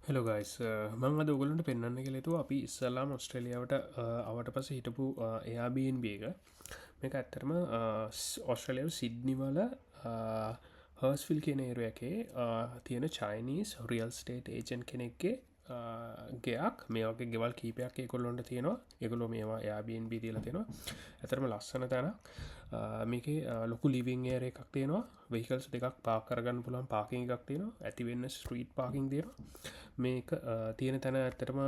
hello guys මං අද ඔගලන්ට පෙන්න්න කෙලෙතු අපි ඉස්සල්ලාම ඔස්ට්‍රලියාවට අවට පස හිටපු එයාබන් එක මේක ඇත්තරම ඔස්ට්‍රලියව සිඩ්නිවල හර්ස්ෆිල් කියනේරු එකේ තියෙන චයිනීස් රියල් ස්ටේට් ඒජන් කෙනෙක්ගේ ගයක් මේක ගෙවල් කීපයක් කොල්ලොන්ට තියෙනවා එගොලො මේවා යාබන් බිදිල තියෙනවා ඇතරම ලස්සන තැන මේක ලොකු ලිවිං ඒර එකක් තියෙනවා වෙහිකල්ස් දෙකක් පාකරගන්න පුළන් පාකින් එකක් තියෙනවා ඇතිවෙන්න ස්ට්‍රීට් පාකින් තියෙනවා මේක තියෙන තැන ඇත්තටම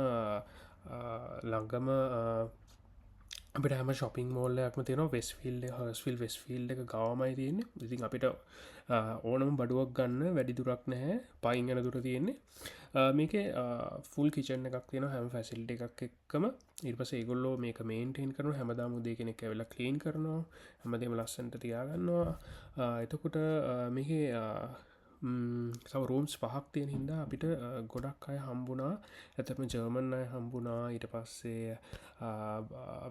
ලංගම අපිට හම ශොපින් මෝල්ලයක්ම තියෙන වෙස්ෆිල්ඩ හස්ෆිල් වෙස්ෆිල්ඩ එක ගවමයි තියෙන්නේ ඉතින් අපිට ඕනම් බඩුවක් ගන්න වැඩිදුරක් නැහැ පයින් යන දුර තියෙන්නේ මේක ෆුල් කිචන් එකක් තියෙන හැම ෆැසිල්ට එකක් එක්කම ඉර්පස ඒගොල්ලෝ මේක මේන්ටේන් කරන හැමදා මුදේ කෙනෙක් ඇවෙලා කලීන් කරනවා හැමදේම ලස්සන්ට තියාගන්නවා එතකොට මේක සව රූම්ස් පහක් තියෙන හින්දා අපිට ගොඩක් අය හම්බුණා ඇතම ජර්මන් අය හම්බුණා ඊට පස්සේ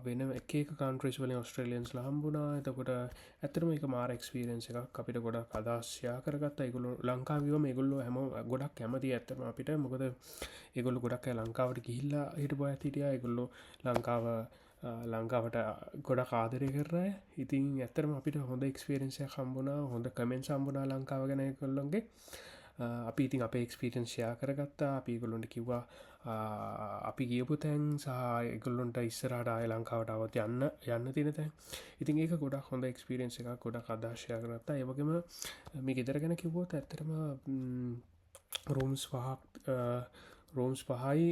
වෙන එක කන්ට්‍රේස් වලින් ඔස්ට්‍රේලියන්ස් හම්බුණා එතකොට ඇතරම එක මාර එක්ස්පිරෙන්න්ස එකක් අපිට ගොඩක් අදශ්‍යා කරගත් ඒගොලු ලංකාවිව මේගොල්ලු හැම ගොඩක් කැමති ඇත්තම අපිට මොකද ඒගොල්ලු ගොඩක් ලංකාවට ගිහිල්ලා හිට බො ඇතිටිය ඒගොල්ලු ලංකාවට ගොඩ කාදරය කරය ඉතින් ඇතරම අපිට හොඳ එක්ස්පිරෙන්සිය හම්බුණා හොඳ කමෙන් සම්බුණා ලංකාව ගැන කොල්ලොන්ගේ අපි ඉතින් අප එක්ස්පිරෙන්සියා කරගත්තා අපි ගොල්ලොන්ට කිව්වා අපි ගියපු තැන් සහ ගොල්ලොන්ට ඉස්සරට ආය ලංකාවට අවත් යන්න තින තැන් ඉතින් ඒක ගොඩක් හොඳ එක්ස්පිරෙන්න්ස එක ගොඩක් අදශ්‍යය කරත්තා ඒවගේම මේ ගෙදර ගැන කිව්වෝත් ඇත්තරම රූම්ස් පහක් රෝම්ස් පහයි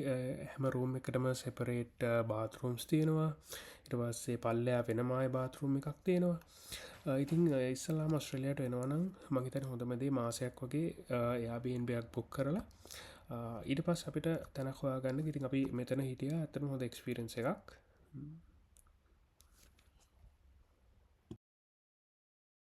හැම රූම් එකටම සෙපරේට් බාතරූම්ස් තියෙනවා ඉටවස්සේ පල්ලයා වෙනමයි බාතරූම් එකක් තියෙනවා ඉතින් ඉස්සල්ලා මස්ට්‍රලියයට වෙනවනම් මහිතන හොඳමදේ මාසයක් වගේ එයාබන්බයක් බොක් කරලා ඊට පස් අපිට තැනක්වා ගන්න ඉතින් අපි මෙතන හිටිය ඇතන හොඳ එක්ස්පිරෙන්න්ස එකක්